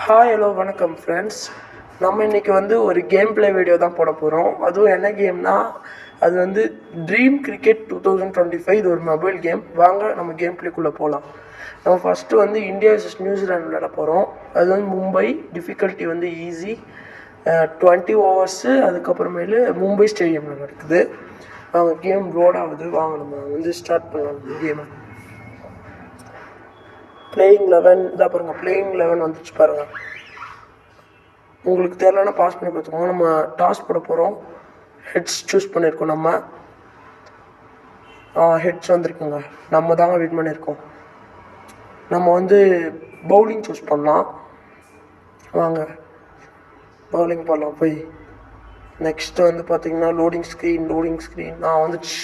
Hi hello வணக்கம் friends. நம்ம இன்றைக்கி ஒரு கேம் ப்ளே வீடியோ தான் போட போகிறோம். அதுவும் என்ன கேம்னா அது ட்ரீம் கிரிக்கெட் 2025. இது ஒரு மொபைல் கேம். வாங்க நம்ம கேம் ப்ளேக்குள்ளே போகலாம். நம்ம ஃபஸ்ட்டு இந்தியா vs நியூசிலாந்து விளையாட போகிறோம். அது மும்பை. Difficulty easy. 20 ஓவர்ஸு. அதுக்கப்புறமேலு மும்பை ஸ்டேடியமில் நடக்குது. வாங்க கேம் ரோட் ஆகுது. வாங்க நம்ம ஸ்டார்ட் பண்ணலாம் கேமை. பிளேயிங் 11 இதாக பாருங்கள். பிளேயிங் 11 வந்துச்சு பாருங்கள். உங்களுக்கு தெரியலன்னா பாஸ் பண்ணி பார்த்துக்கோங்க. நம்ம டாஸ் போட போகிறோம். ஹெட்ஸ் சூஸ் பண்ணியிருக்கோம். நம்ம ஹெட்ஸ் வந்துருக்குங்க. நம்ம தாங்க வின் பண்ணியிருக்கோம். நம்ம பவுலிங் சூஸ் பண்ணலாம். வாங்க பவுலிங் பண்ணலாம் போய். நெக்ஸ்ட்டு பார்த்திங்கன்னா லோடிங் ஸ்க்ரீன் வந்துச்சு.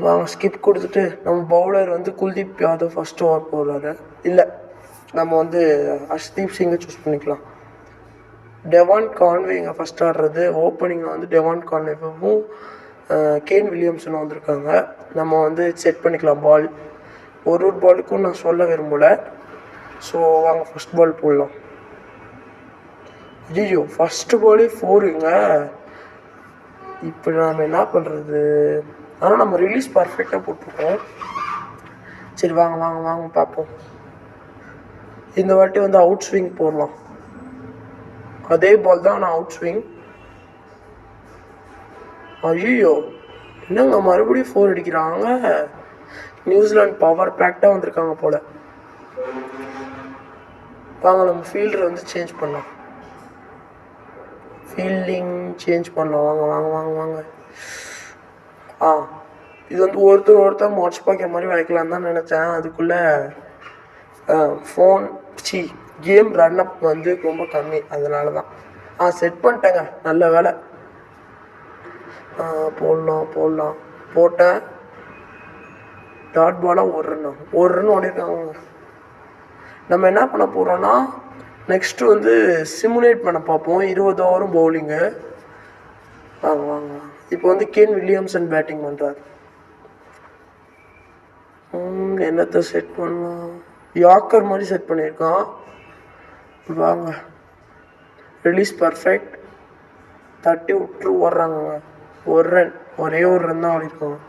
வாங்க ஸ்கிப் கொடுத்துட்டு நம்ம bowler Kuldeep Yadav first over போடுறாரு. இல்லை, நம்ம அஷ்தீப் சிங்கை சூஸ் பண்ணிக்கலாம். டெவான் கான்வே இங்கே ஃபஸ்ட் ஆடுறது. ஓப்பனிங்கில் டெவான் கான்வேவும் கேன் வில்லியம்சனும் வந்திருக்காங்க. நம்ம செட் பண்ணிக்கலாம் பால். ஒரு பாலுக்கும் நான் சொல்ல விரும்பலை. ஸோ வாங்க ஃபஸ்ட் பால் போடலாம். ஐயோ, ஃபஸ்ட்டு பாலே 4ங்க. இப்போ நம்ம என்ன பண்ணுறது? ஆனால் நம்ம ரிலீஸ் பர்ஃபெக்டாக போட்டிருக்கோம். சரி வாங்க வாங்க வாங்க பார்ப்போம். இந்த வாட்டி அவுட் ஸ்விங் போடலாம். அதே பால் தான், ஆனால் அவுட் ஸ்விங். ஐயோ, என்னங்க மறுபடியும் 4 அடிக்கிறாங்க. நியூசிலாந்து பவர் பேக்டாக வந்திருக்காங்க போல். வாங்க நம்ம ஃபீல்டரை சேஞ்ச் பண்ணலாம். ஃபீல்டிங் சேஞ்ச் பண்ணலாம். வாங்க வாங்க வாங்க வாங்க. இது ஒருத்தர் வாட்ச் பார்க்குற மாதிரி வைக்கலான்னு தான் நினச்சேன். அதுக்குள்ளே ஃபோன் கேம் ரன்அப் ரொம்ப கம்மி. அதனால தான் செட் பண்ணிட்டேங்க. நல்ல வேலை. போடலாம் போட்டேன். டாட் பாலாக ஒரு ரன் ஓடிருக்காங்க. நம்ம என்ன பண்ண போகிறோன்னா நெக்ஸ்ட்டு சிமுலேட் பண்ண பார்ப்போம். 20 ஓவரும் பவுலிங்கு. வாங்க வாங்க. இப்போ கேன் வில்லியம்சன் பேட்டிங் பண்ணுறாரு. என்னத்தை செட் பண்ணலாம்? யாக்கர் மாதிரி செட் பண்ணியிருக்கான். வாங்க ரிலீஸ் பர்ஃபெக்ட். தட்டி விட்டு ஓடுறாங்கங்க. ஒரு ரன், ஒரே ஒரு ரன் தான் ஓடிருக்காங்க.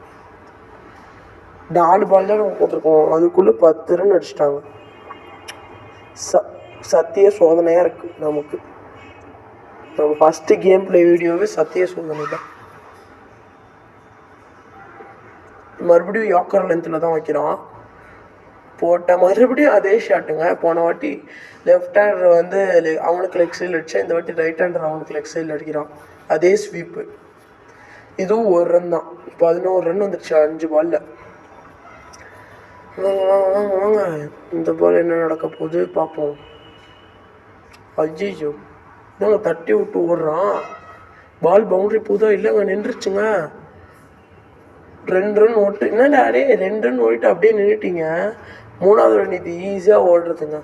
4 பால் தான் நம்ம போட்டிருக்கோம். அதுக்குள்ளே 10 ரன் அடிச்சிட்டாங்க. சத்திய சோதனையாக இருக்குது நமக்கு. நம்ம ஃபஸ்ட்டு கேம் ப்ளே வீடியோவே சத்திய சோதனை தான். மறுபடியும் யாக்கர் லென்த்தில் தான் வைக்கிறான். போட்ட மறுபடியும் அதே ஷாட்டுங்க. போன வாட்டி லெஃப்ட் ஹேண்டர் அவனுக்கு லெக் சைடில் அடித்தா, இந்த வாட்டி ரைட் ஹேண்டர் அவனுக்கு லெக் சைடில் அடிக்கிறான். அதே ஸ்வீப்பு. இதுவும் ஒரு ரன் தான். 11 ரன் வந்துடுச்சு 5 பாலில். வாங்க வாங்க வாங்க வாங்க. இந்த பால் என்ன நடக்க போகுது பார்ப்போம். ஐயோ, என்னங்க தட்டி விட்டு ஓடுறான். பால் பவுண்ட்ரி போதா? இல்லைங்க, நின்றுச்சுங்க. 2 ரன் ஓட்டு. என்னடா அடே, 2 ரன் ஓடிட்டு அப்படியே நின்றுட்டீங்க. 3வது ரன் இது ஈஸியாக ஓடுறதுங்க.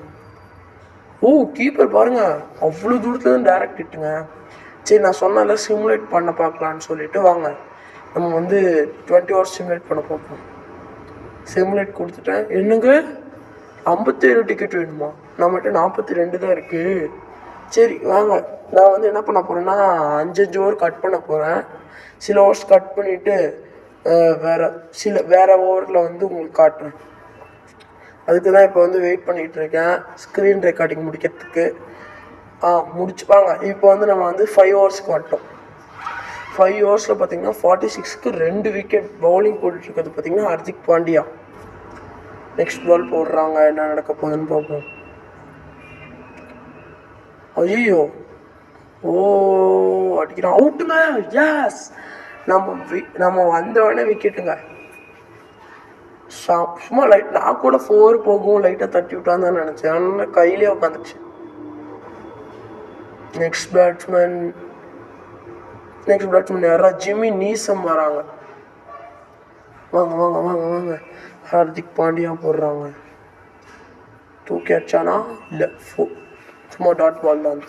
கீப்பர் பாருங்க, அவ்வளோ தூரத்துல தான் டேரக்ட் இட்டுங்க. சரி, நான் சொன்னால சிமுலேட் பண்ண பார்க்கலான்னு சொல்லிட்டு வாங்க நம்ம 20 ஓவர்ஸ் சிமுலேட் பண்ண பார்ப்போம். சிமுலேட் கொடுத்துட்டேன். என்னங்க 57 டிக்கெட் வேணுமா? நம்மகிட்ட 42 தான் இருக்குது. சரி வாங்க, நான் என்ன பண்ண போகிறேன்னா 5 ஓவர் கட் பண்ண போகிறேன். சில ஓவர்ஸ் கட் பண்ணிவிட்டு வேறு ஓவரில் உங்களுக்கு காட்டுறேன். அதுக்கு தான் இப்போ வெயிட் பண்ணிகிட்டு இருக்கேன் ஸ்க்ரீன் ரெக்கார்டிங் முடிக்கிறதுக்கு. முடிச்சுப்பாங்க. இப்போ நம்ம 5 ஓவர்ஸ்க்கு வந்துட்டோம். 5 ஓவர்ஸில் பார்த்தீங்கன்னா 46க்கு 2 விக்கெட். பவுலிங் போட்டுட்ருக்கிறது பார்த்தீங்கன்னா ஹர்திக் பாண்டியா. நெக்ஸ்ட் பால் போடுறாங்க. என்ன நடக்க போகுதுன்னு பார்ப்போம். ஐயோ, அடிக்கிறான். அவுட்டுங்க. எஸ், நம்ம வந்தவொடனே விக்கெட்டுங்க. சும்மா லைட், நான் கூட 4 போகும் லைட்டாக தட்டி விட்டான்னு தான் நினச்சேன். ஆனால் கையிலே உட்காந்துச்சு. நெக்ஸ்ட் பேட்ஸ்மேன் யாரா? ஜிம்மி நீசம் வராங்க. வாங்க வாங்க வாங்க வாங்க. ஹார்திக் பாண்டியா போடுறாங்க. தூக்கி அடிச்சானா? இல்லை, சும்மா டாட் பால் தான்.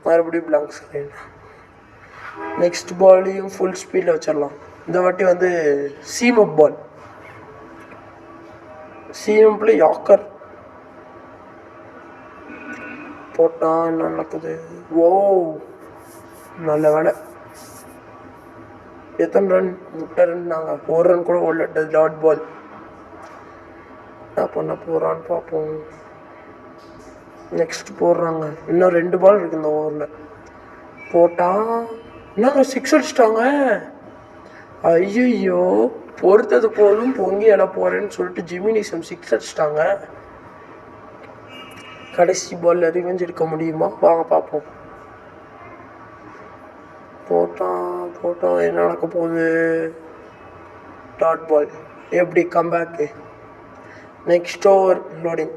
மறுபடியும் பிளாங்க் ஸ்க்ரீன். நெக்ஸ்ட் பாலையும் ஃபுல் ஸ்பீடில் வச்சிடலாம். இந்த வாட்டி சீமப் பால். சிஎம்பில் யாக்கர். போட்டான். என்ன நடக்குது? ஓ, நல்ல வேலை. எத்தனை ரன்? 3 ரன். நாங்கள் 1 ரன் கூட ஓடல. Dot ball. என்ன பண்ண போகிறான்னு பார்ப்போம். நெக்ஸ்ட் போடுறாங்க. இன்னும் 2 பால் இருக்குது இந்த ஓவரில். போட்டால் என்னங்க 6 அடிச்சிட்டாங்க. ஐயோ, பொறுத்தது போதும் பொங்கி எழ போகிறேன்னு சொல்லிட்டு ஜிமினிசம் 6 அடிச்சிட்டாங்க. கடைசி பாலில் ரிவெஞ்ச் எடுக்க முடியுமா? வாங்க பார்ப்போம். போட்டான். என்ன நடக்க போகுது? Dot ball. எப்படி கம்பேக்கு? Next over loading.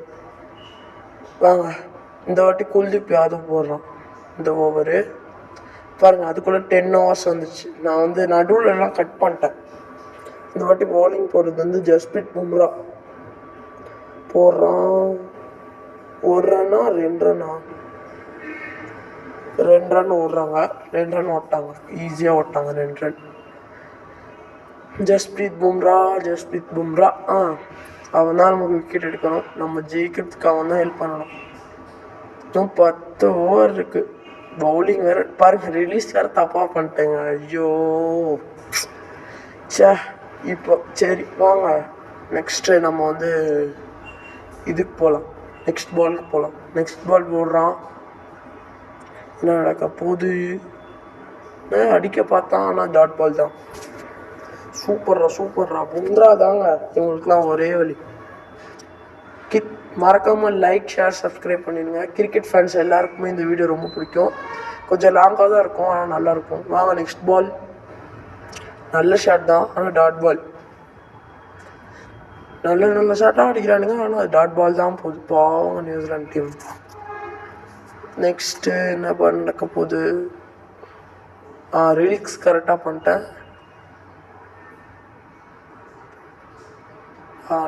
வாங்க, இந்த வாட்டி குல்தீப் யாதவ் போடுறான் இந்த ஓவரு. பாருங்கள், அதுக்குள்ளே 10 ஓவர்ஸ் வந்துச்சு. நான் வந்து நடுவில்லாம் கட் பண்ணிட்டேன். இந்த வாட்டி பவுலிங் போடுறது வந்து ஜஸ்பிரீத் பும்ரா போடுறான். 1 ரன்னா 2 ரன்னா? 2 ரன் ஓடுறாங்க. 2 ரன் ஓட்டாங்க. ஈஸியாக ஓட்டாங்க 2 ரன். ஜஸ்பிரீத் பும்ரா. அவன் தான் நமக்கு விக்கெட் எடுக்கணும். நம்ம ஜெயிக்கிறதுக்கு அவன் தான் ஹெல்ப் பண்ணணும். இன்னும் 10 ஓவர் இருக்குது. பவுலிங் வேறு பாருங்கள், ரிலீஸ் வேறு தப்பாக பண்ணிட்டேங்க. ஐயோ, இப்போ சரி வாங்க, நெக்ஸ்ட்டு நம்ம வந்து இதுக்கு போகலாம். நெக்ஸ்ட் பாலுக்கு போகலாம். நெக்ஸ்ட் பால் போடுறான். என்ன நடக்க போகுது? அடிக்க பார்த்தான், ஆனால் டாட் பால் தான். சூப்பர்ரா. பும்ரா தாங்க இவங்களுக்குலாம் ஒரே வழி. மறக்காமல் லைக், ஷேர், சப்ஸ்கிரைப் பண்ணிடுங்க. கிரிக்கெட் ஃபேன்ஸ் எல்லாருக்குமே இந்த வீடியோ ரொம்ப பிடிக்கும். கொஞ்சம் லாங்காக தான் இருக்கும், ஆனால் நல்லாயிருக்கும். வாங்க, நெக்ஸ்ட் பால். நல்ல ஷாட் தான், ஆனால் டாட் பால். நல்ல ஷாட்டாக அடிக்கிறானுங்க, ஆனால் அது டாட் பால் தான் போகுது. பாவங்க நியூசிலாந்து டீம். நெக்ஸ்ட்டு என்ன நடக்க போகுது? ரிலீக்ஸ் கரெக்டாக பண்ணிட்டேன்.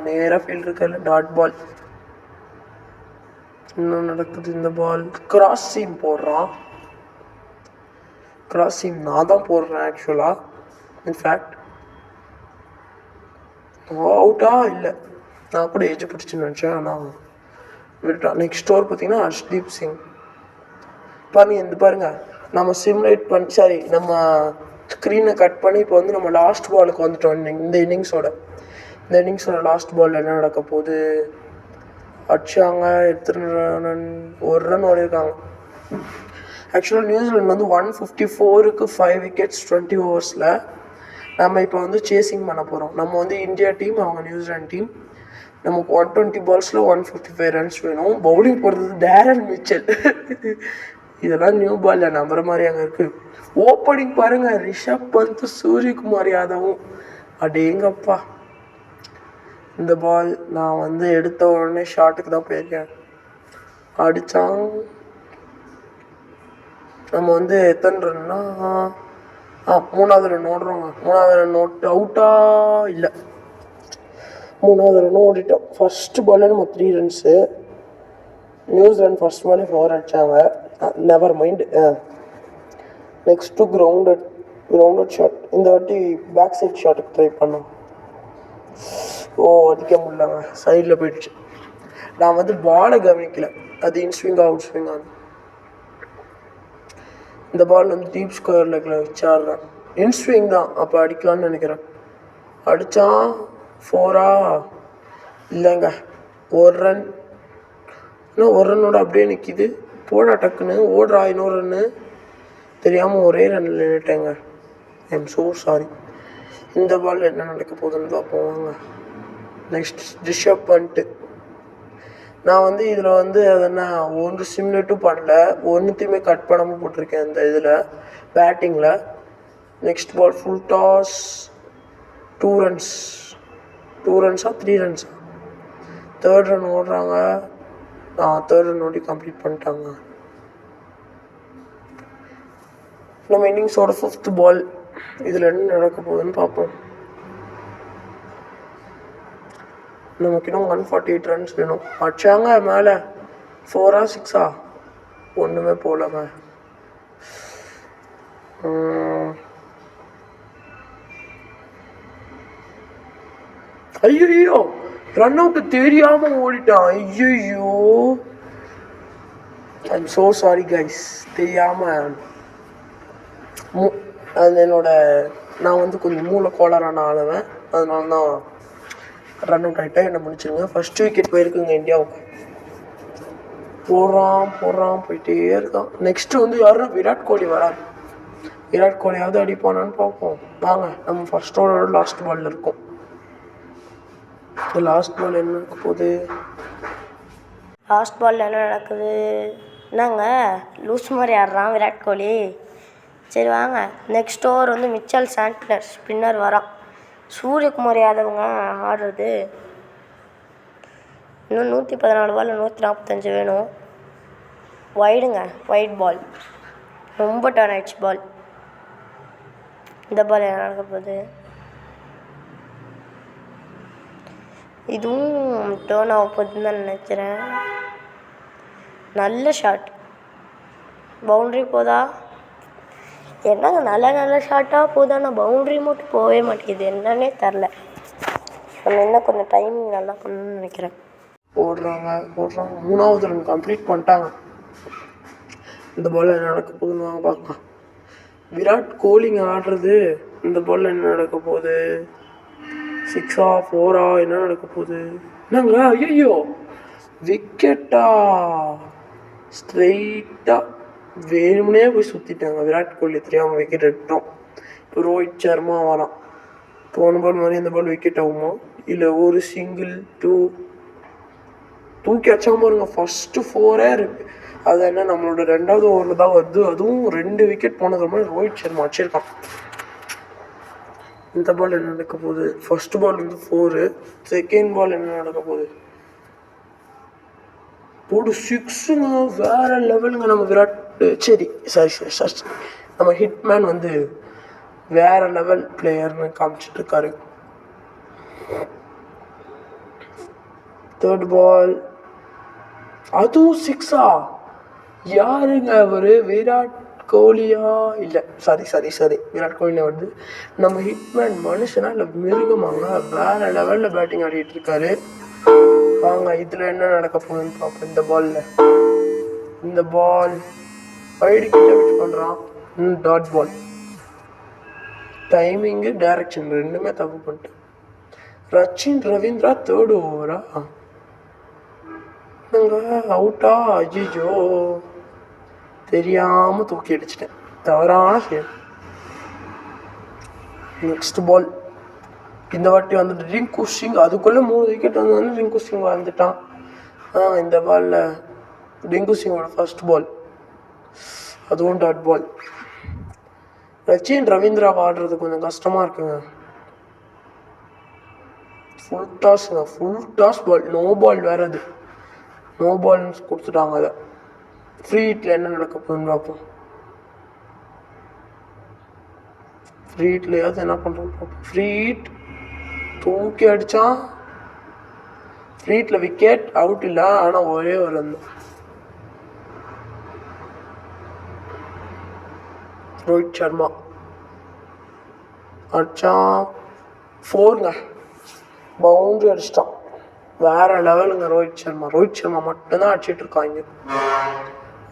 நேராக ஃபீல்டு இருக்க டாட் பால். இன்னும் நடக்குது. இந்த பால் கிராஸ் சீம் போடுறான். கிராஸ் சீம் நான் தான் போடுறேன் ஆக்சுவலாக. இன்ஃபேக்ட் அவுட்டா இல்லை, நான் கூட ஏஜ் பிடிச்சின்னு நினச்சேன், ஆனால் விட்டான். நெக்ஸ்ட் ஓவர் பார்த்தீங்கன்னா ஹர்ஷ்தீப் சிங். பாருங்க, நம்ம சிமுலேட் நம்ம ஸ்க்ரீனை கட் பண்ணி இப்போ வந்து நம்ம லாஸ்ட் பாலுக்கு வந்துட்டோம். இந்த இன்னிங்ஸோட லாஸ்ட் பால் என்ன நடக்க போகுது? அடிச்சாங்க. எத்தனை ரன்? 1 ரன் ஓடிருக்காங்க. ஆக்சுவலாக நியூசிலாந்து வந்து 154க்கு 5 விக்கெட்ஸ் 20 ஓவர்ஸில். நம்ம இப்போ வந்து சேசிங் பண்ண போகிறோம். நம்ம வந்து இந்தியா டீம், அவங்க நியூசிலாந்து டீம். நமக்கு 120 பால்ஸில் 155 ரன்ஸ் வேணும். பவுலிங் போடுறது டேரன் மிச்சல். இதெல்லாம் நியூ பாலில் நம்புற மாதிரி அங்கே இருக்குது. ஓப்பனிங் பாருங்கள், ரிஷப் பந்த், சூரியகுமார் யாதவும். அடேங்கப்பா. இந்த பால் நான் வந்து எடுத்த உடனே ஷாட்டுக்கு தான் போயிருக்கேன். அடித்தான். நம்ம வந்து எத்தனை ரன்னா? 3வது ரன் ஓடுறோங்க. 3வது ரன் அவுட்டா இல்லை, 3வது ரன் ஓடிட்டோம். ஃபஸ்ட்டு பால்ல நம்ம 3 ரன்ஸு. நியூசிலாந்து ஃபஸ்ட் பாலே 4 அடித்தாங்க. Never mind. Next grounded shot. இந்த வாட்டி பேக் சைட் ஷாட்டுக்கு ட்ரை பண்ணோம். அடிக்க முடியலங்க, சைடில் போயிடுச்சு. நான் வந்து பாலை கவனிக்கல, அது இன்ஸ்விங்கா அவுட் ஸ்விங்கா. இந்த பால் வந்து டீப் ஸ்கொயர் லெக்கில் வச்சாடுறேன். இன்ஸ்விங் தான், அப்போ அடிக்கலான்னு நினைக்கிறேன். அடித்தான். 4ஆ இல்லைங்க, 1 ரன். இன்னும் 1 ரன்னோட அப்படியே நிற்கிது. போடா டக்குன்னு ஓடுறா. இன்னொரு ரன்னு தெரியாமல் ஒரே ரன்னில் நின்றுட்டேங்க. I am so sorry. இந்த பால் என்ன நடக்க போகுதுன்னு தான் போவாங்க. நெக்ஸ்ட் ரிஷப் பண்ட். நான் வந்து இதில் வந்து அதென்ன ஒன்று சிமுலேட்டும் பண்ணல, ஒன்றுத்தையுமே கட் பண்ணாமல் போட்டிருக்கேன் இந்த இதில் பேட்டிங்கில். Next ball full toss. 2 runs. 2 ரன்ஸா 3 ரன்ஸா? 3rd ரன் ஓடுறாங்க. 3rd ரன் ஓடி கம்ப்ளீட் பண்ணிட்டாங்க. நம்ம இன்னிங்ஸோட 5th பால். இதில் என்ன நடக்க போகுதுன்னு பார்ப்போம். நமக்கு இன்னும் 148 ரன்ஸ் வேணும். அடிச்சாங்க மேலே. 4ஆ 6ஆ? ஒன்றுமே போகலங்க. ஐயோ, ரன் அவுட்டு தெரியாமல் ஓடிட்டான். ஐயோ, ஐம் ஸோ சாரி கைஸ், தெரியாமல் அது என்னோட நான் வந்து கொஞ்சம் மூளை கோளாறான ஆளுவேன், அதனால தான் ரன் அவுட் ஆகிட்டேன். என்ன முடிச்சிருங்க. ஃபஸ்ட் விக்கெட் போயிருக்குங்க இந்தியாவுக்கு. போடுறான் போயிட்டே இருக்கான். நெக்ஸ்ட்டு வந்து யாருன்னா விராட் கோலி வராது. விராட் கோலியாவது அடிப்பானான்னு பார்ப்போம். வாங்க, நம்ம ஃபர்ஸ்ட் ஓவரோட லாஸ்ட் பாலில் இருக்கோம். இந்த லாஸ்ட் பால் என்ன நடக்க போகுது? லாஸ்ட் பாலில் என்ன நடக்குது? என்னங்க லூஸ் மாதிரி ஆடுறான் விராட் கோலி. சரி வாங்க, நெக்ஸ்ட் ஓவர் வந்து மிச்சல் சாண்ட்னர் ஸ்பின்னர் வரான். சூரியகுமார் யாதவங்க ஆடுறது. இன்னும் 114 பால் 145 வேணும். வைடுங்க, வைட் பால், ரொம்ப டர்ன் ஆயிடுச்சு பால். இந்த பால் என்ன நடக்க போகுது? இதுவும் டேர்ன் ஆக போகுதுன்னு தான் நினைக்கிறேன். நல்ல ஷாட், பவுண்ட்ரி போதா? என்னங்க நல்ல ஷாட்டாக போதா, நான் பவுண்ட்ரி மட்டும் போகவே மாட்டேங்குது, என்னன்னே தெரில. நம்ம இன்னும் கொஞ்சம் டைமிங் நல்லா பண்ணணும்னு நினைக்கிறேன். போடுறாங்க. மூணாவது ரன் கம்ப்ளீட் பண்ணிட்டாங்க. இந்த பால் என்ன நடக்க போகுதுன்னு வாங்க பார்க்கலாம். விராட் கோலிங்க ஆடுறது. இந்த பால் என்ன நடக்க போகுது? 6ஆ 4ஆ என்ன நடக்க போகுது? என்னங்க, ஐயோ விக்கெட்டா! ஸ்ட்ரெயிட்டாக வேணும்னே போய் சுற்றிட்டாங்க. விராட் கோலி தெரியாமல் விக்கெட் எடுத்தோம். இப்போ ரோஹித் சர்மா வரான். போன பால் மாதிரி இந்த பால் விக்கெட் ஆகுமா, இல்லை ஒரு சிங்கிள் 2 தூக்கி அச்சாமல் பாருங்க. ஃபஸ்ட்டு 4 இருக்கு. அது என்ன நம்மளோட 2வது ஓவரில் தான் வருது. அதுவும் 2 விக்கெட் போனது மாதிரி ரோஹித் சர்மா அடிச்சிருக்கான். இந்த பால் என்ன நடக்க போகுது? ஃபர்ஸ்ட் பால் வந்து 4, செகண்ட் பால் என்ன நடக்க போகுது? போடு 6ங்க, வேற லெவலுங்க. நம்ம விராட் சாரி நம்ம ஹிட்மேன் வந்து வேற லெவல் பிளேயர்னு காமிச்சிட்டு இருக்காரு. தேர்ட் பால், அதுவும் 6ஆ? யாருங்க அவரு? விராட் கோலியா? இல்லை, சாரி விராட் கோலியா வருது. நம்ம ஹிட்மேன் மனுஷனா இல்லை மிருகமாங்க? வேற லெவலில் பேட்டிங் ஆடிட்டு இருக்காரு. வாங்க, இதில் என்ன நடக்க போகுதுன்னு பார்ப்போம். இந்த பால் வைடு கிட்ட விட் பண்ணுறான். Dot ball. டைமிங்கு டைரக்ஷன் ரெண்டுமே தப்பு பண்ணிட்டு. ரச்சின் ரவீந்திரா தேர்ட் ஓவரா? அவுட்டா? அஜிஜோ, தெரியாமல் தூக்கி அடிச்சிட்டேன், தவறான செயல். நெக்ஸ்ட் பால் இந்த வாட்டி வந்துட்டு ரிங்கு சிங். அதுக்குள்ளே 3 விக்கெட் வந்து ரிங்கு சிங் வந்துட்டான். இந்த பாலில் ரிங்கு சிங்கோட ஃபர்ஸ்ட் பால், அதுவும் டாட் பால். ரச்சின் ரவீந்திரா ஆடுறது கொஞ்சம் கஷ்டமாக இருக்குங்க. Full toss ball, no ball வேறு. அது நோ பால்னு கொடுத்துட்டாங்க. அதை ஃப்ரீ ஹிட்டில் என்ன நடக்க போகுதுன்னு பார்ப்போம். ஃப்ரீ ஹிட்லையாவது என்ன பண்ணுறோன்னு பார்ப்போம். ஃப்ரீ ஹிட் தூக்கி அடித்தான். ஃப்ரீ ஹிட்டில் விக்கெட் அவுட் இல்லை, ஆனால் ஒரே ஒரு ரன். ரோஹித் சர்மா அடித்தான் 4ங்க, பவுண்ட்ரி அடிச்சிட்டான். வேற லெவலுங்க ரோஹித் சர்மா மட்டும்தான் அடிச்சிட்டு இருக்காங்க.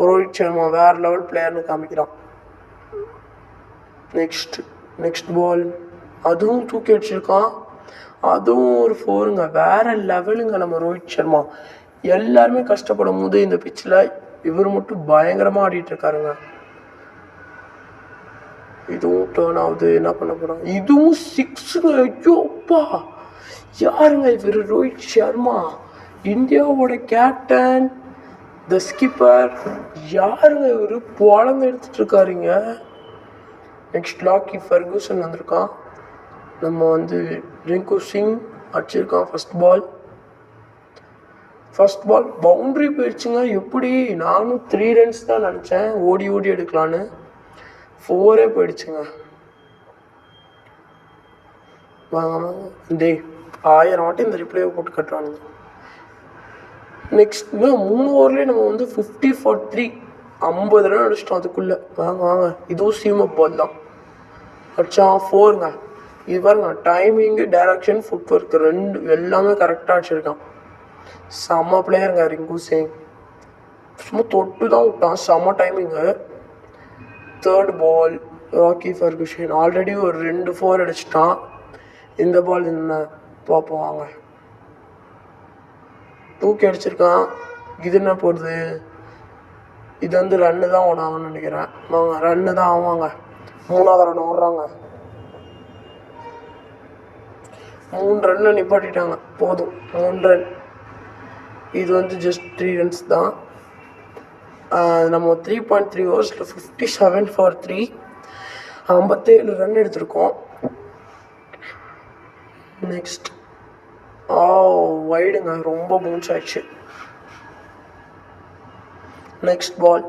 ரோஹித் சர்மா வேற லெவல் பிளேயர்னு காமிக்கிறான். நெக்ஸ்ட் பால், அதுவும் தூக்கி அடிச்சிருக்கான். அதுவும் ஒரு 4ங்க, வேற லெவலுங்க நம்ம ரோஹித் சர்மா. எல்லாருமே கஷ்டப்படும் போது இந்த பிச்சில் இவர் மட்டும் பயங்கரமாக ஆடிட்டு இருக்காருங்க. இதுவும் டேர்ன் ஆகுது, என்ன பண்ண போறான்? இதுவும் 6ங்க. ஐயோப்பா, யாருங்க இவர்? ரோஹித் சர்மா, இந்தியாவோட கேப்டன், த ஸ்கிப்பர். யாருங்க இவர்? பொழந்து எடுத்துட்டு இருக்காருங்க. நெக்ஸ்ட் லாக்கி ஃபர்கூசன் வந்திருக்கான். நம்ம வந்து ரிங்கு சிங் அடிச்சிருக்கான். ஃபர்ஸ்ட் பால் பவுண்ட்ரி போயிடுச்சுங்க. எப்படி? நானும் 3 runs தான் நினச்சேன், ஓடி எடுக்கலான்னு. 4 போயிடுச்சுங்க. வாங்க டே 1000 வாட்டி இந்த ரிப்ளையை போட்டு கட்டுறானுங்க. நெக்ஸ்ட் 3 ஓவர்லேயே நம்ம வந்து 50 for 3 50 ரன் அடிச்சிட்டோம் அதுக்குள்ளே. வாங்க இதுவும் சீமப் பால் தான். அடிச்சான் 4ங்க. இது பாருங்க, டைமிங்கு, டைரக்ஷன், ஃபுட் ஒர்க் ரெண்டு எல்லாமே கரெக்டாக அடிச்சிருக்கான். செம்ம பிளேயருங்க ரிங்கு சிங். சும்மா தொட்டு தான் விட்டான், செம்ம timing. Third ball Lockie Ferguson already ஒரு 2 4 அடிச்சிட்டான். இந்த பால் என்ன பார்ப்போம் வாங்க. தூக்கி அடிச்சிருக்கான். இது என்ன போடுது? இது வந்து ரன்னு தான் ஓடாங்கன்னு நினைக்கிறேன். வாங்க ரன்னு தான் ஆவாங்க. 3வது ரன் ஓடுறாங்க. 3 ரன்னில் நிப்பாட்டிட்டாங்க. போதும் 3 ரன். இது வந்து ஜஸ்ட் 3 ரன்ஸ் தான். நம்ம 3.3 ஓவர்ஸில் 57 for 3 57 ரன் எடுத்திருக்கோம். நெக்ஸ்ட் வைடுங்க, ரொம்ப பவுன்ஸ் ஆயிடுச்சு. நெக்ஸ்ட் பால்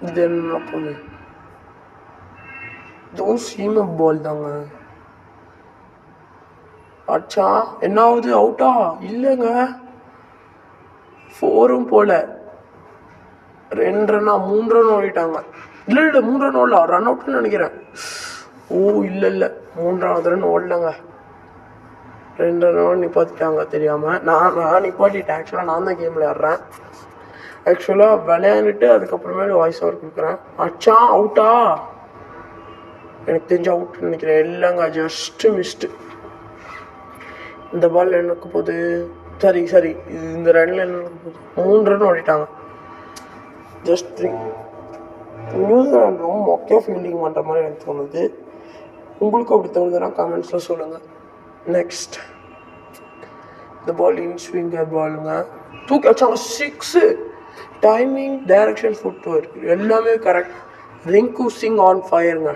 இது என்ன போகுது? இதுவும் சீம பால் தாங்க. அச்சா என்ன ஆகுது? அவுட்டா? இல்லைங்க, 4ம் போல. 2 ரன்னா 3 ரன் ஓடிட்டாங்க. இல்லை 3 ரன் ஓடலாம், ரன் அவுட்னு நினைக்கிறேன். ஓ இல்லை 3வது ரன் ஓடலங்க. 2 ரன் நிப்பாட்டிட்டாங்க தெரியாமல். நான் நிப்பாட்டிட்டேன். ஆக்சுவலாக நான் தான் கேம் விளையாடுறேன். ஆக்சுவலாக விளையாண்டுட்டு அதுக்கப்புறமேல வாய்ஸ் ஓவர் கொடுக்குறேன். அச்சா அவுட்டா? எனக்கு தெரிஞ்ச அவுட்னு நினைக்கிறேன். இல்லைங்க, ஜஸ்ட்டு மிஸ்டு. இந்த பால் எனக்கு போகுது. சரி இந்த ரன்னில் என்ன போகுது? 3 ரன் ஓடிட்டாங்க. ஜஸ்ட் 3. நியூசிலாண்ட் ரொம்ப மொக்கையாக ஃபீல்டிங் பண்ணுற மாதிரி எனக்கு தோணுது. உங்களுக்கு அப்படி தோணுதுன்னா கமெண்ட்ஸில் சொல்லுங்கள். நெக்ஸ்ட் இந்த பால் இன்ஸ்விங்கர் பாலுங்க. தூக்கி வச்சாங்க. 6. டைமிங், டைரக்ஷன், ஃபுட்வேர் எல்லாமே கரெக்ட். ரிங்கு சிங் ஆன் ஃபயருங்க.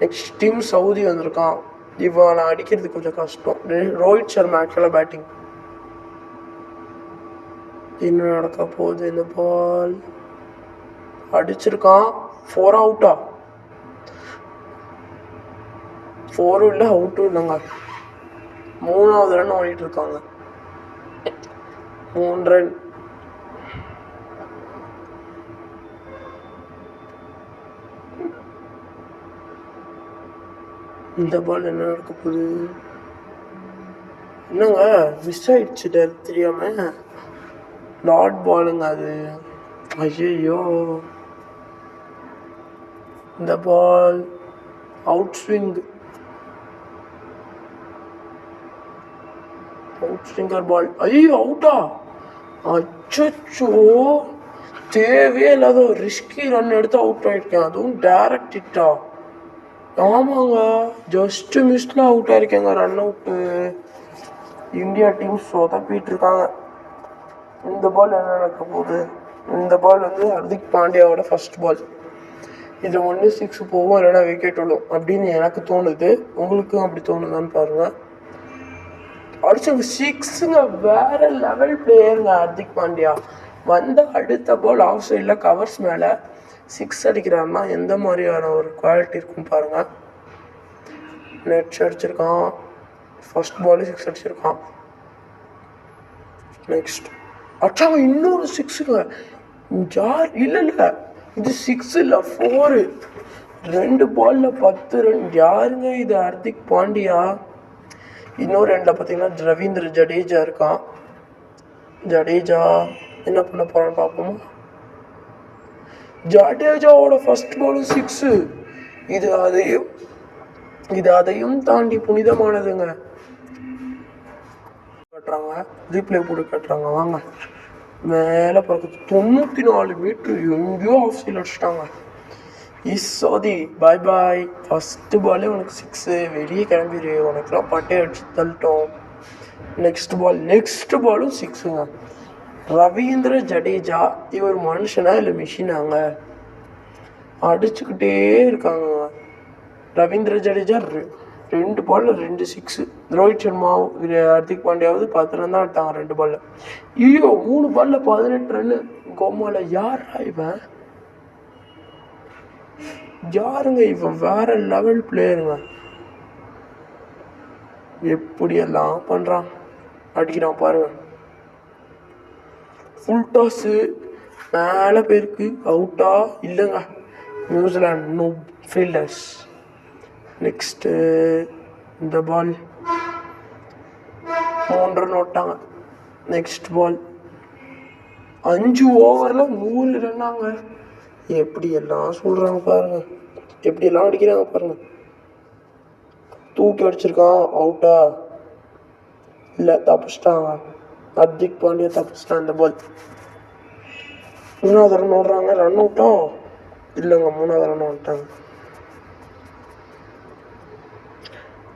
நெக்ஸ்ட் டீம் சவுதி வந்திருக்கான். இவனை அடிக்கிறது கொஞ்சம் கஷ்டம். ரோஹித் சர்மா ஆக்சுவலாக பேட்டிங். என்ன நடக்க போகுது? இந்த பால் அடிச்சிருக்கான். 4 அவுட்டா? 4 இல்லை, அவுட்டும் இல்லைங்க. 3வது ரன் ஓடிட்டு இருக்காங்க. 3 ரன். இந்த பால் என்ன நடக்க போகுது? என்னங்க மிஸ் ஆயிடுச்சு தெரியாம. டாட் பாலுங்க அது. ஐயோ, இந்த பால் அவுட் ஸ்விங்கர் பால். ஐயோ அவுட்டா? அச்சோ, தேவையே இல்லாத ஒரு ரிஸ்கி ரன் எடுத்து அவுட் ஆகிருக்கேன். அதுவும் டைரக்ட் ஹிட்டா? ஆமாங்க, ஜஸ்ட்டு மிஸ்ல அவுட் ஆயிருக்கேங்க. Run out. இந்தியா டீம் சொதப்பிட்டு இருக்காங்க. இந்த பால் என்ன நடக்க போகுது? இந்த பால் வந்து ஹர்திக் பாண்டியாவோட ஃபர்ஸ்ட் பால். இது ஒன்று 6 போகும், இல்லைன்னா விக்கெட் விடும் அப்படின்னு எனக்கு தோணுது. உங்களுக்கும் அப்படி தோணுதான்னு பாருங்கள். அடிச்சவங்க 6ங்க. வேற லெவல் பிளேயருங்க ஹர்திக் பாண்டியா. வந்த அடுத்த பால் ஆஃப் சைடில் கவர்ஸ் மேலே 6 அடிக்கிறாருன்னா எந்த மாதிரியான ஒரு குவாலிட்டி இருக்கும் பாருங்கள். நெட்ஸ் அடிச்சிருக்கான். ஃபர்ஸ்ட் பாலு 6 அடிச்சிருக்கான். நெக்ஸ்ட் அச்சாங்க இன்னொரு 6ங்க. யார்? இல்லை இது 6 இல்லை 4. 2 பாலில் 10 ரன். யாருங்க இது? ஹர்திக் பாண்டியா. இன்னொரு 2 பார்த்தீங்கன்னா ரவீந்திர ஜடேஜா இருக்கான். ஜடேஜா என்ன பண்ண போகிறான்னு பார்ப்போமா? ஜடேஜாவோட ஃபர்ஸ்ட் பாலும் 6. இது அதையும் தாண்டி புனிதமானதுங்க. கட்டுறாங்க, ரீப்ளே போட்டு கட்டுறாங்க. வாங்க மேலே பிறகு 94 மீட்ரு எங்கேயோ ஆஃப் சைடில் அடிச்சிட்டாங்க. சோதி பாய் பாய். ஃபஸ்ட்டு பாலே உனக்கு 6. வெளியே கிளம்பிடு. உனக்குலாம் பட்டே அடிச்சு தள்ளிட்டோம். நெக்ஸ்ட் பாலும் 6ங்க. ரவீந்திர ஜடேஜா இவர் மனுஷனா இல்லை மிஷினாங்க? அடிச்சுக்கிட்டே இருக்காங்க. ரவீந்திர ஜடேஜா 2 பாலில் 2 6. ரோஹித் சர்மா ஹர்திக் பாண்டியாவது 10 ரன் தான் எடுத்தாங்க 2 பாலில். 3 பாலில் 18 ரன்னு. கோமால யாரா இவன்? யாருங்க இவன்? வேற லெவல் பிளேயருங்க. எப்படியெல்லாம் பண்ணுறான், அடிக்கிறான் பாருங்க. ஃபுல் டாஸு மேலே போயிருக்கு. அவுட்டா? இல்லைங்க, நியூசிலாண்ட் நோ ஃபீல்டர்ஸ். நெக்ஸ்ட்டு இந்த பால் 3 ரன் ஓட்டாங்க. நெக்ஸ்ட் பால் 5 ஓவரில் 100 ரன்னாங்க. எப்படி எல்லாம் சொல்கிறாங்க பாருங்க, எப்படி எல்லாம் அடிக்கிறாங்க பாருங்க. தூக்கி அடிச்சிருக்கான், அவுட்டா இல்லை தப்பிச்சிட்டாங்க. ஹர்திக் பாண்டியா தப்பிச்சிட்டான் இந்த பால். 3வது ரன் ஓடுறாங்க, ரன் அவுட்டா இல்லைங்க, 3வது ரன் வந்துட்டாங்க.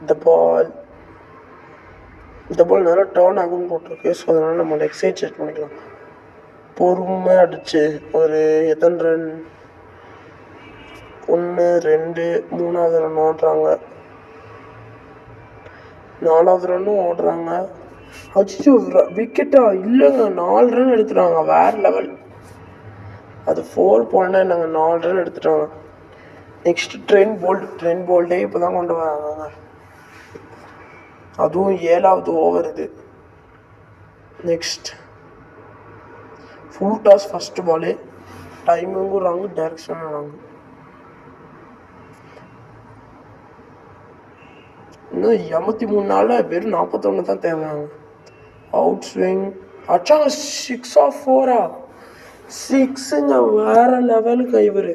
இந்த பால் நல்லா டர்ன் ஆகும்னு போட்டிருக்கு. ஸோ அதனால் நம்ம லெக் செட் பண்ணிக்கலாம். பொறுமையாக அடிச்சு ஒரு எத்தனை ரன், 1 2 3வது ரன் ஓடுறாங்க, 4வது ரன்னும் ஓடுறாங்க. அச்சோ விக்கெட்டா இல்லைங்க, 4 ரன் எடுத்துட்டாங்க. வேறு லெவல். அது 4 போனால் நாங்கள் 4 ரன் எடுத்துட்டாங்க. நெக்ஸ்ட் ட்ரெண்ட் போல்டே இப்போ தான் கொண்டு வராங்க. அதுவும் 7வது ஓவர் இது. Next full toss first ball. டைமிங்கும் ராங்கு, டைரக்ஷனும் ராங்கு. இன்னும் 83 நாளில் வெறும் 41 தான் தேவையாங்க. Out swing அச்சாங்க, 6 4 6ங்க. வேற லெவலுக்கு இவர்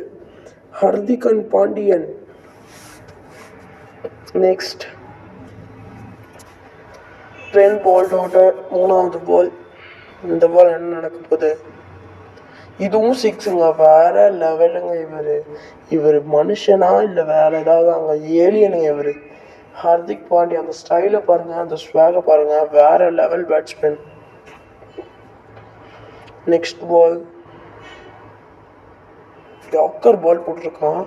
ஹர்திக் பாண்டியன். நெக்ஸ்ட் ட்ரெண்ட் போல்டோட 3வது பால். இந்த பால் என்ன நடக்க போகுது? இதுவும் 6ங்க. வேற லெவலுங்க இவர் மனுஷனா இல்லை வேற ஏதாவது அங்கே ஏலியனுங்க இவர். ஹர்திக் பாண்டியா அந்த ஸ்டைலை பாருங்க, அந்த ஸ்வாகை பாருங்க, வேற level batsman. Next ball yorker ball போட்டிருக்கான்,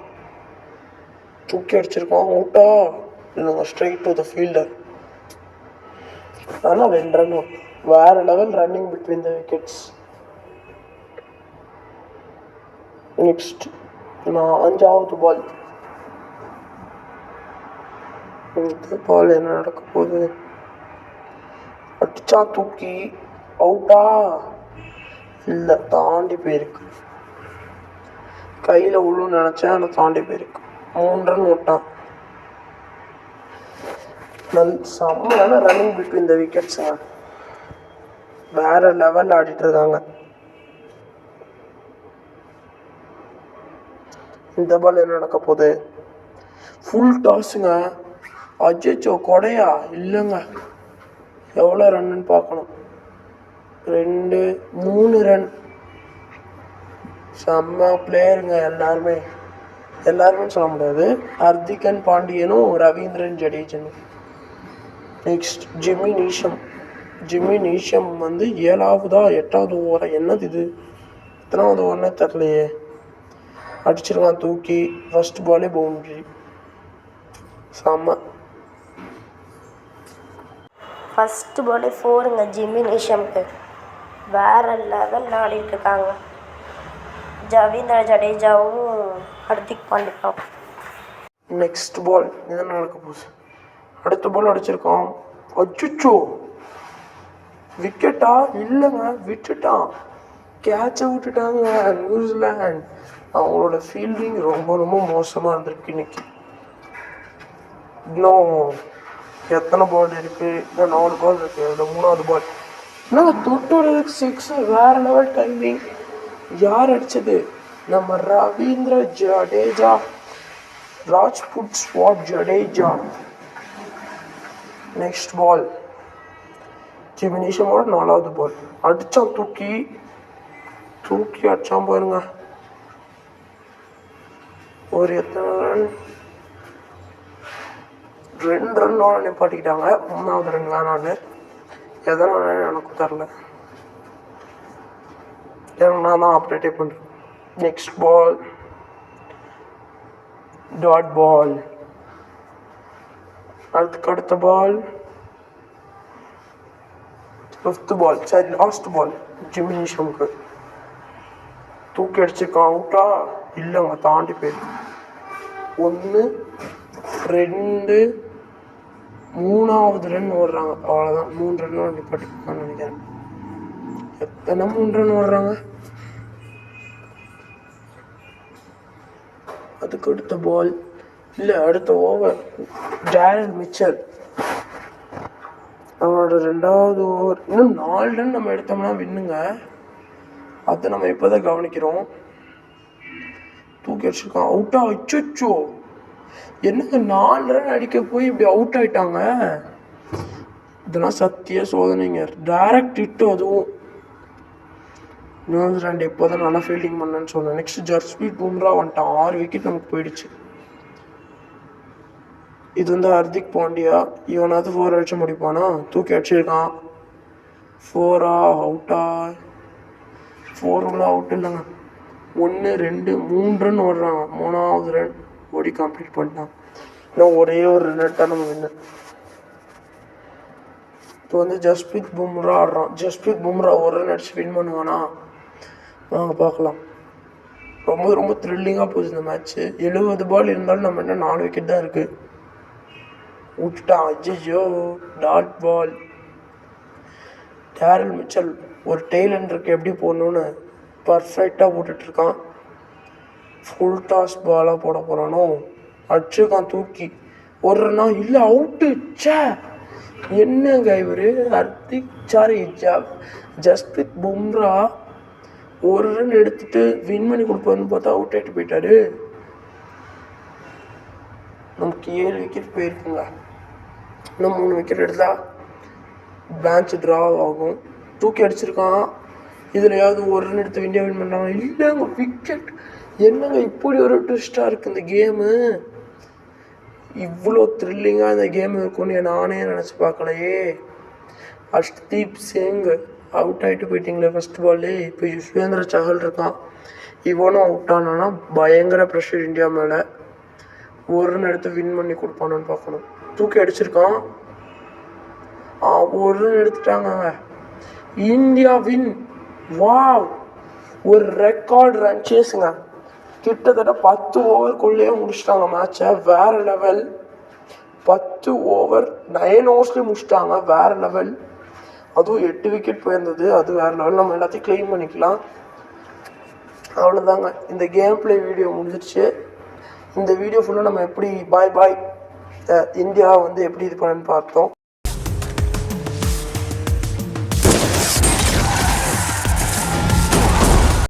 தூக்கி அடிச்சிருக்கான், அவுட்டா இல்லைங்க, ஸ்ட்ரைட் டு த ஃபீல்டர். ஆனால் 2 ரன். வேற level running between the wickets. Next 5வது பால். இந்த பால் என்ன நடக்க போகுது? அடிச்சா தூக்கி அவுட்டா இல்லை, தாண்டி போயிருக்கு. கையில் உள்ளுன்னு நினச்சேன், ஆனால் தாண்டி போயிருக்கு. 3 ரன் விட்டான். செம்மையான ரன்னிங் பிட்வீன் த விக்கெட்ஸுங்க. வேற லெவல் ஆடிட்டு இருக்காங்க. இந்த பால் என்ன நடக்க போகுது? ஃபுல் டாஸுங்க. அஜிச்சோ கொடையா இல்லைங்க. எவ்வளோ ரன்னு பார்க்கணும். 2 3 ரன். செம்ம பிளேயருங்க எல்லாருமே சொல்ல முடியாது. ஹர்திக் பாண்டியனும் ரவீந்திரன் ஜடேஜனும். நெக்ஸ்ட் ஜிம்மி நீஷம் வந்து 7வதா 8வது ஓவரா என்னது இது? எத்தனாவது ஓவர்னே தெரிலையே. அடிச்சிருக்கான் தூக்கி. ஃபர்ஸ்ட் பாலே பவுண்ட்ரி. செம்ம. ஃபஸ்ட்டு பாலே 4ங்க ஜிம்மி நீஷம்க்கு. வேறு லெவல் ஆடிட்டு இருக்காங்க ரவீந்திர ஜடேஜாவும் ஹர்திக் பாண்டியாவும். நெக்ஸ்ட் பால் என்ன நடக்க போகுது? அடுத்த பால் அடிச்சிருக்கான். அச்சுச்சோ விக்கெட்டா இல்லைங்க, விட்டுட்டான். கேட்சை விட்டுட்டாங்க நியூசிலாண்ட். அவங்களோட ஃபீல்டிங் ரொம்ப ரொம்ப மோசமாக இருந்திருக்கு இன்னைக்கு. இன்னும் எத்தனை பால் இருக்குது? இன்னும் 4 பால் இருக்குது. அதில் 3வது பால் நான் தொட்டோடதுக்கு 6. வேற லெவல் டைமிங். யார் அடித்தது? நம்ம ரவீந்திர ஜடேஜா, ராஜ்புட் ஸ்வாட் ஜடேஜா. நெக்ஸ்ட் பால் ஜிம்மி நீஷமோட 4வது பால். அடித்தான் தூக்கி அடித்தான் பாருங்க. ஒரு எத்தனை ரன்? 2 ரன்னோட நிப்பாட்டிக்கிட்டாங்க. 3வது ரன் வேணான்னு. எதனால எனக்கு தெரில, நான் தான் ஆப்ரேட்டே பண்ணுறேன். Next ball dot ball. அடுத்த பால் 5th பால், சரி லாஸ்ட் பால். ஜிம்மி நீஷம்க்கு தூக்கி அடிச்சிருக்கான். அவுட்டா இல்லைங்க, தாண்டி போயிருக்கு. 1 2 3வது ரன் ஓடுறாங்க. அவ்வளோதான். 3 ரன்னோட நிப்பாட்டிருக்கான்னு நினைக்கிறேன். எத்தனை 3 ரன் ஓடுறாங்க? அதுக்கு அடுத்த பால் இல்லை, அடுத்த ஓவர் டேரல் மிச்சல் அவனோட 2வது ஓவர் இன்னும் 4 ரன் நம்ம எடுத்தோம்னா வின்னுங்க. அதை நம்ம இப்போ தான் கவனிக்கிறோம். தூக்கி அடிச்சிருக்கான், அவுட்டா? அச்சோ, என்னங்க 4 ரன் அடிக்க போய் இப்படி அவுட் ஆயிட்டாங்க. இதெல்லாம் சத்திய சோதனைங்க. டைரக்ட் ஹிட்டு, அதுவும் நியூசிலாண்டு இப்போ தான் நல்லா ஃபீல்டிங் பண்ணேன்னு சொன்னேன். நெக்ஸ்ட் ஜஸ்பீத் பும்ரா வந்துட்டான். 6 விக்கெட் நமக்கு போயிடுச்சு. இது வந்து ஹர்திக் பாண்டியா. இவனாவது 4 அடிச்சு முடிப்பானா? தூக்கி அடிச்சிருக்கான். 4ஆ? அவுட்டா? 4 அவுட் இல்லைங்க. 1 2 3 ரன் ஓடுறாங்க. 3வது ரன் ஓடி கம்ப்ளீட் பண்ணிட்டான். இன்னும் ஒரே ஒரு ரன் எடுத்தால் நம்ம வின்னு. இப்போ வந்து ஜஸ்பீத் பும்ரா ஆடுறான். ஜஸ்பீத் பும்ரா ஒரு ரன் அடிச்சு வின் பண்ணுவானா? வாங்க பார்க்கலாம். ரொம்ப த்ரில்லிங்காக போகுது இந்த மேட்ச்சு. 70 பால் இருந்தாலும் நம்ம என்ன 4 விக்கெட் தான் இருக்குது. விட்டுட்டான். ஐயோ, டாட் பால். டேரல் மிச்சல் ஒரு டெய்லண்டருக்கு எப்படி போடணுன்னு பர்ஃபெக்டாக போட்டுட்ருக்கான். ஃபுல் டாஸ் பாலாக போட போகிறானோ? அடிச்சுக்கான் தூக்கி. ஒரு ரன்னா? இல்லை, அவுட்டு. சே, என்னங்க இவர் ஜஸ்பிரித் பும்ரா ஒரு ரன் எடுத்துட்டு வின் பண்ணி கொடுப்பாருன்னு பார்த்தா அவுட் ஆகிட்டு போயிட்டாரு. நமக்கு 7 விக்கெட் போயிருக்குங்க. இன்னும் 3 விக்கெட் எடுத்தா மேட்ச் ட்ரா ஆகும். தூக்கி அடிச்சிருக்கான். இதுலையாவது ஒரு ரன் எடுத்து இந்தியா வின் பண்ணாங்க. இல்லைங்க, விக்கெட். என்னங்க இப்படி ஒரு ட்விஸ்டாக இருக்குது இந்த கேமு. இவ்வளோ த்ரில்லிங்காக இந்த கேம் இருக்கும்னு நானே நினச்சி பார்க்கலையே. ஹர்ஷ்தீப் சிங் அவுட் ஆகிட்டு போயிட்டீங்களே ஃபஸ்ட் பால்லே. இப்போ யுஸ்வேந்திர சஹல் இருக்கான். இவனும் அவுட் ஆனானா பயங்கர ப்ரெஷர் இந்தியா மேலே. ஒரு ரன் எடுத்து வின் பண்ணி கொடுப்பானான்னு பார்க்கணும். தூக்கி அடிச்சிருக்கான். ஒரு ரன் எடுத்துட்டாங்க. India win. வாவ், ஒரு ரெக்கார்ட் ரன் சேஸுங்க. கிட்டத்தட்ட 10 ஓவருக்குள்ளேயே முடிச்சிட்டாங்க மேட்சை. வேறு லெவல். 10 ஓவர் 9 ஓவர்ஸ்லேயே முடிச்சிட்டாங்க. வேறு லெவல். அதுவும் 8 விக்கெட் போயிருந்தது. அது வேறு லெவல். நம்ம எல்லாத்தையும் கிளைம் பண்ணிக்கலாம். அவ்வளோதாங்க, இந்த கேம் பிளே வீடியோ முடிஞ்சிருச்சு. இந்த வீடியோ ஃபுல்லாக நம்ம எப்படி பாய் இந்தியா வந்து எப்படி இது பண்ணன்னு பார்த்தோம்.